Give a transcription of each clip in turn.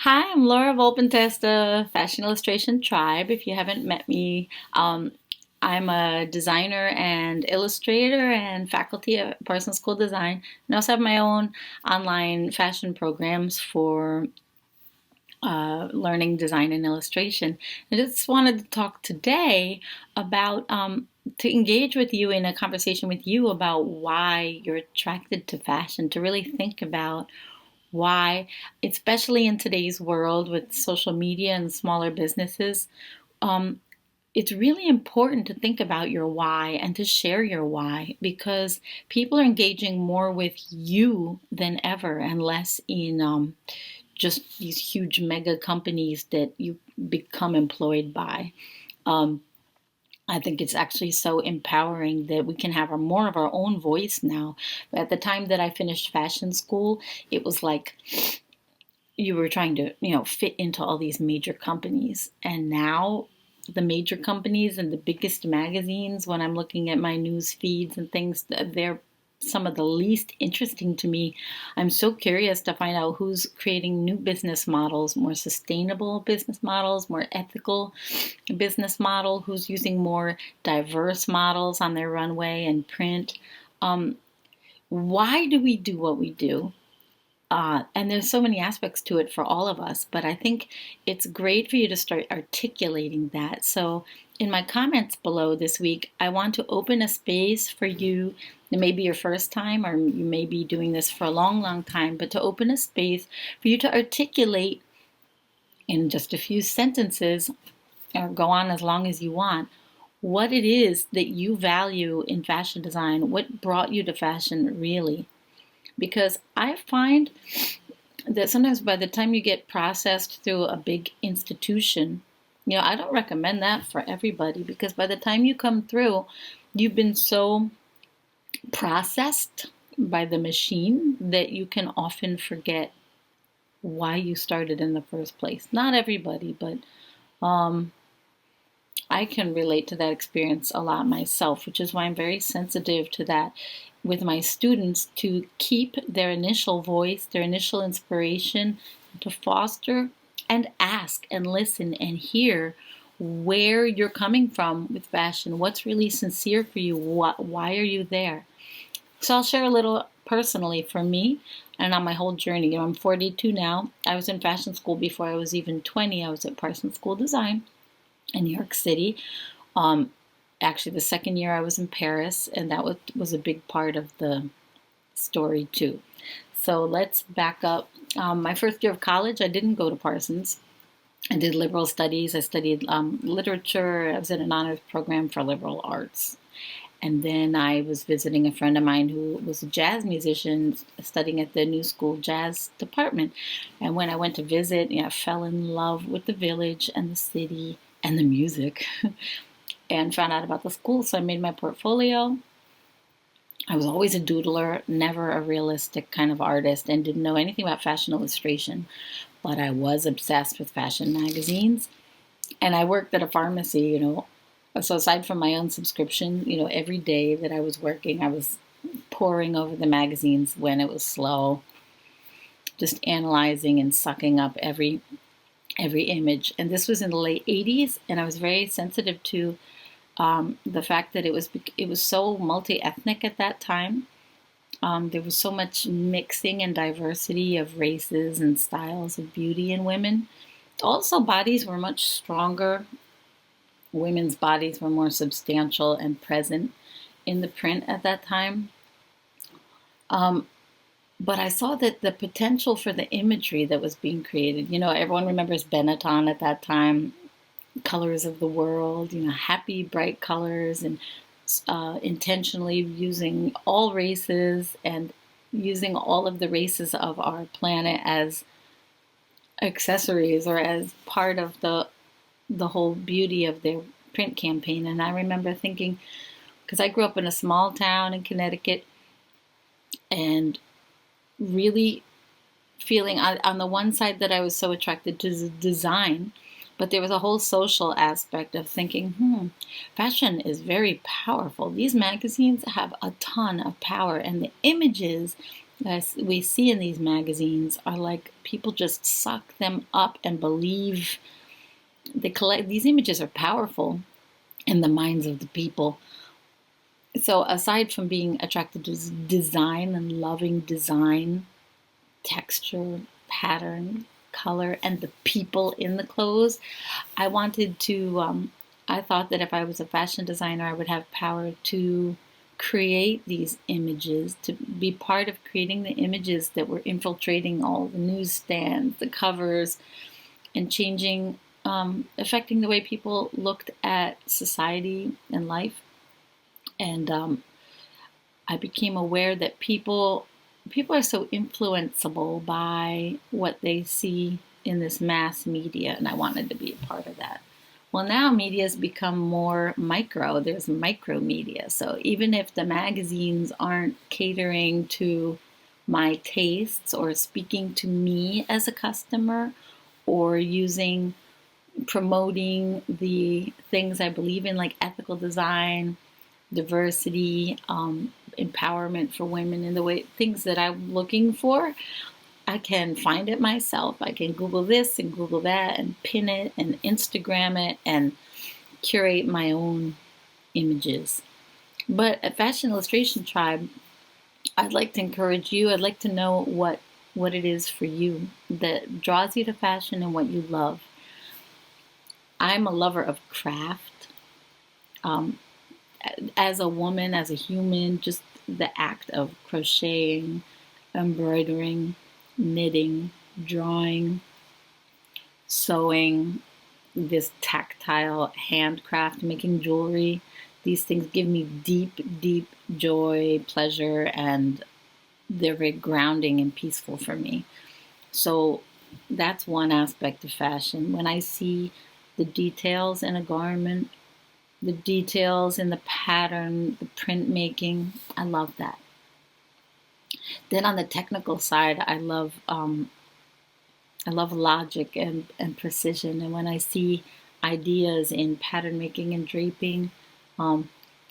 Hi, I'm Laura Volpintesta, Fashion Illustration Tribe. If you haven't met me, I'm a designer and illustrator and faculty at Parsons School of Design. And I also have my own online fashion programs for learning design and illustration. I just wanted to talk today about to engage with you in a conversation with you about why you're attracted to fashion, to really think about why, especially in today's world with social media and smaller businesses, um, it's really important to think about your why and to share your why because people are engaging more with you than ever and less in just these huge mega companies that you become employed by. Um, I think it's actually so empowering that we can have more of our own voice now. At the time that I finished fashion school, it was like you were trying to, fit into all these major companies. And now the major companies and the biggest magazines, when I'm looking at my news feeds and things, they're some of the least interesting to me. I'm so curious to find out who's creating new business models, more sustainable business models, more ethical business model, who's using more diverse models on their runway and print. Um, why do we do what we do? And there's so many aspects to it for all of us, but I think it's great for you to start articulating that. So, in my comments below this week, I want to open a space for you. It may be your first time, or you may be doing this for a long, long time, but to open a space for you to articulate in just a few sentences, or go on as long as you want, what it is that you value in fashion design, what brought you to fashion really. Because I find that sometimes by the time you get processed through a big institution, I don't recommend that for everybody because by the time you come through, you've been so processed by the machine that you can often forget why you started in the first place. Not everybody, but um, I can relate to that experience a lot myself, which is why I'm very sensitive to that with my students to keep their initial voice, their initial inspiration, to foster and ask and listen and hear where you're coming from with fashion, what's really sincere for you, why are you there? So I'll share a little personally for me and on my whole journey. I'm 42 now. I was in fashion school before I was even 20. I was at Parsons School of Design in New York City. Um, Actually, the second year I was in Paris, and that was a big part of the story too. So let's back up. My first year of college, I didn't go to Parsons. I did liberal studies. I studied literature. I was in an honors program for liberal arts. And then I was visiting a friend of mine who was a jazz musician studying at the New School Jazz Department. And when I went to visit, I fell in love with the village and the city and the music and found out about the school. So I made my portfolio. I was always a doodler, never a realistic kind of artist, and didn't know anything about fashion illustration. But I was obsessed with fashion magazines. And I worked at a pharmacy. So aside from my own subscription, every day that I was working, I was poring over the magazines when it was slow, just analyzing and sucking up every image. And this was in the late 80s, and I was very sensitive to the fact that it was so multi-ethnic at that time. There was so much mixing and diversity of races and styles of beauty in women. Also, bodies were much stronger. Women's bodies were more substantial and present in the print at that time. Um, but I saw that the potential for the imagery that was being created, everyone remembers Benetton at that time, colors of the world, happy, bright colors, and intentionally using all races and using all of the races of our planet as accessories or as part of the whole beauty of their print campaign. And I remember thinking, because I grew up in a small town in Connecticut, and really feeling on the one side that I was so attracted to the design, but there was a whole social aspect of thinking, fashion is very powerful. These magazines have a ton of power, and the images as we see in these magazines are like people just suck them up and believe they collect. These images are powerful in the minds of the people. So aside from being attracted to design and loving design, texture, pattern, color, and the people in the clothes, I wanted to, I thought that if I was a fashion designer, I would have power to create these images, to be part of creating the images that were infiltrating all the newsstands, the covers, and changing, affecting the way people looked at society and life. And I became aware that people are so influenceable by what they see in this mass media, and I wanted to be a part of that. Well, now media has become more micro. There's micro media. So even if the magazines aren't catering to my tastes or speaking to me as a customer or promoting the things I believe in, like ethical design, diversity, empowerment for women, in the way things that I'm looking for, I can find it myself. I can Google this and Google that and pin it and Instagram it and curate my own images. But at Fashion Illustration Tribe, I'd like to encourage you. I'd like to know what it is for you that draws you to fashion and what you love. I'm a lover of craft. As a woman, as a human, just the act of crocheting, embroidering, knitting, drawing, sewing, this tactile handcraft, making jewelry, these things give me deep, deep joy, pleasure, and they're very grounding and peaceful for me. So that's one aspect of fashion. When I see the details in a garment, the details in the pattern, the printmaking, I love that. Then on the technical side, I love logic and precision. And when I see ideas in pattern making and draping,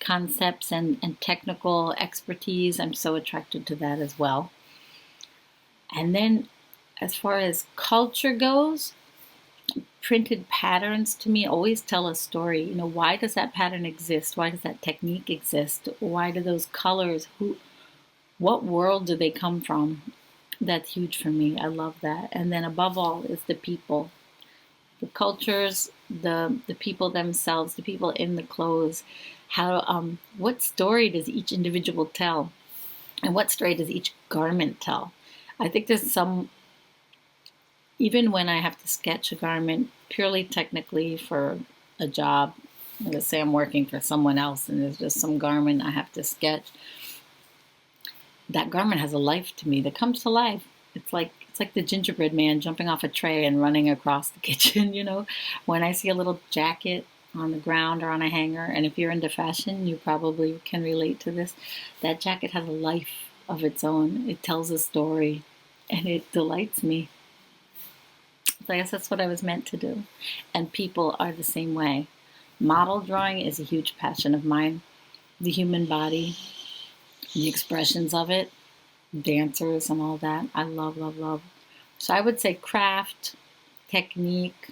concepts and technical expertise, I'm so attracted to that as well. And then as far as culture goes, printed patterns to me always tell a story. You know, why does that pattern exist? Why does that technique exist? Why do those colors, what world do they come from? That's huge for me. I love that. And then above all is the people, the cultures, the people themselves, the people in the clothes. What story does each individual tell? And what story does each garment tell? I think even when I have to sketch a garment purely technically for a job, let's say I'm working for someone else and there's just some garment I have to sketch, that garment has a life to me that comes to life. It's like the gingerbread man jumping off a tray and running across the kitchen, you know. When I see a little jacket on the ground or on a hanger, and if you're into fashion, you probably can relate to this, that jacket has a life of its own. It tells a story and it delights me. So I guess that's what I was meant to do. And people are the same way. Model drawing is a huge passion of mine. The human body, the expressions of it, dancers and all that. I love, love, love. So I would say craft, technique,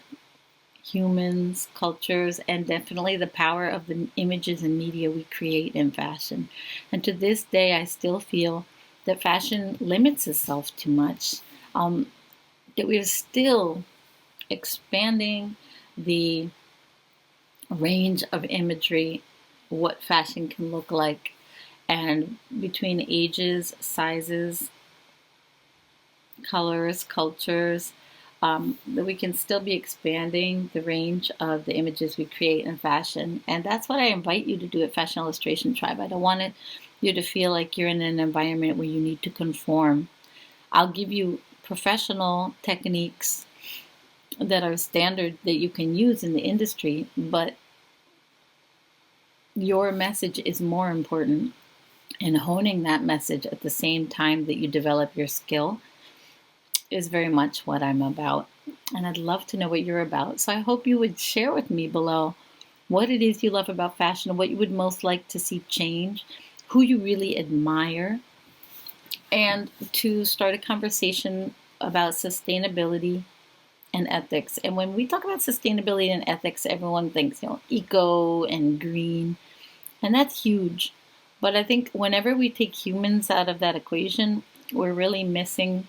humans, cultures, and definitely the power of the images and media we create in fashion. And to this day, I still feel that fashion limits itself too much. That we are still expanding the range of imagery, what fashion can look like, and between ages, sizes, colors, cultures, that we can still be expanding the range of the images we create in fashion. And that's what I invite you to do at Fashion Illustration Tribe. I don't want you to feel like you're in an environment where you need to conform. I'll give you professional techniques that are standard that you can use in the industry, but your message is more important. And honing that message at the same time that you develop your skill is very much what I'm about. And I'd love to know what you're about. So I hope you would share with me below what it is you love about fashion, what you would most like to see change, who you really admire, and to start a conversation about sustainability and ethics. And when we talk about sustainability and ethics, everyone thinks, eco and green, and that's huge. But I think whenever we take humans out of that equation, we're really missing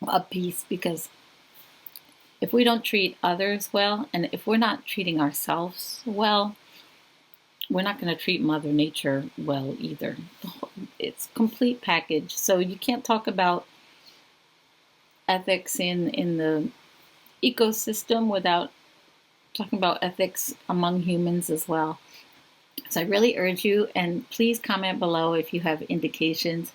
a piece, because if we don't treat others well, and if we're not treating ourselves well, we're not going to treat Mother Nature well either. It's a complete package. So you can't talk about ethics in the ecosystem without talking about ethics among humans as well. So I really urge you, and please comment below if you have indications,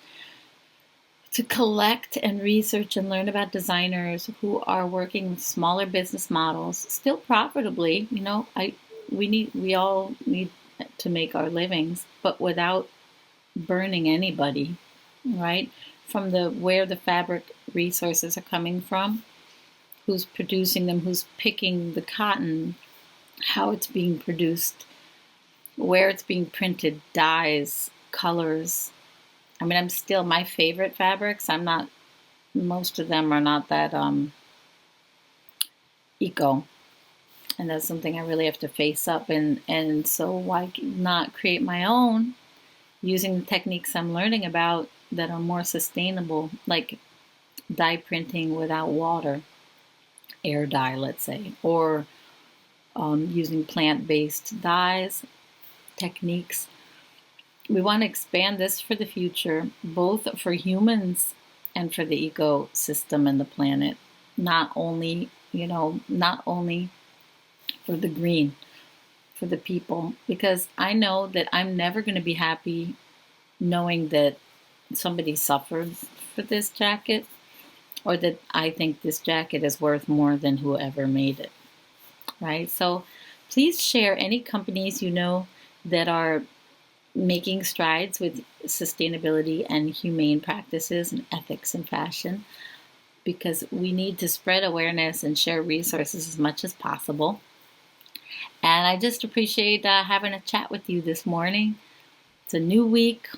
to collect and research and learn about designers who are working with smaller business models, still profitably. We all need to make our livings, but without burning anybody, right? From where the fabric resources are coming from, who's producing them, who's picking the cotton, how it's being produced, where it's being printed, dyes, colors. I mean, my favorite fabrics, most of them are not that eco. And that's something I really have to face up. And so why not create my own using the techniques I'm learning about that are more sustainable, like dye printing without water, air dye, let's say, or using plant-based dyes, techniques. We want to expand this for the future, both for humans and for the ecosystem and the planet. Not only for the green, for the people, because I know that I'm never going to be happy knowing that somebody suffered for this jacket, or that I think this jacket is worth more than whoever made it, right? So please share any companies you know that are making strides with sustainability and humane practices and ethics in fashion, because we need to spread awareness and share resources as much as possible. And I just appreciate having a chat with you this morning. It's a new week,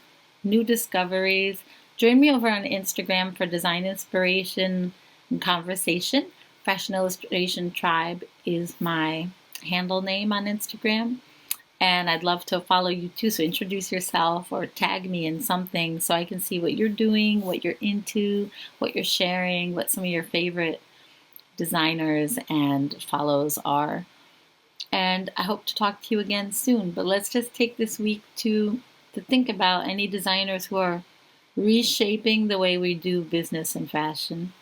new discoveries. Join me over on Instagram for design inspiration and conversation. Fashion Illustration Tribe is my handle name on Instagram. And I'd love to follow you too. So introduce yourself or tag me in something so I can see what you're doing, what you're into, what you're sharing, what some of your favorite designers and follows are. And I hope to talk to you again soon. But let's just take this week to think about any designers who are reshaping the way we do business and fashion,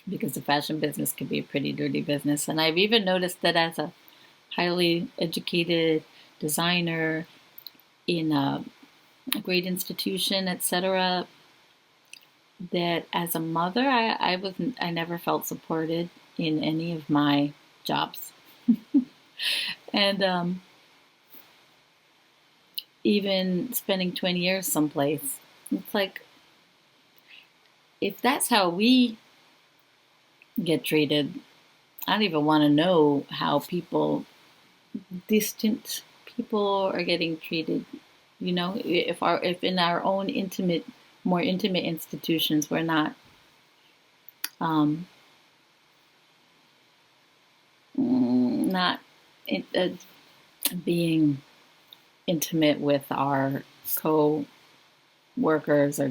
because the fashion business can be a pretty dirty business. And I've even noticed that as a highly educated designer in a great institution, etc., that as a mother, I never felt supported in any of my jobs. And even spending 20 years someplace, it's like, if that's how we get treated, I don't even want to know how distant people are getting treated. If in our own more intimate institutions, we're not being intimate with our co-workers, or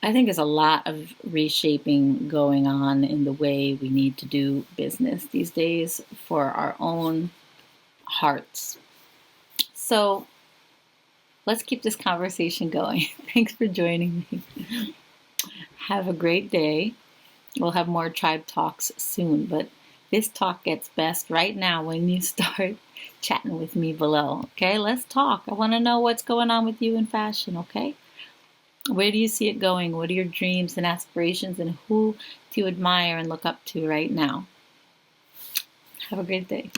I think there's a lot of reshaping going on in the way we need to do business these days for our own hearts. So let's keep this conversation going. Thanks for joining me. Have a great day. We'll have more tribe talks soon, but this talk gets best right now when you start chatting with me below. Okay, let's talk. I want to know what's going on with you in fashion, okay? Where do you see it going? What are your dreams and aspirations, and who do you admire and look up to right now? Have a great day.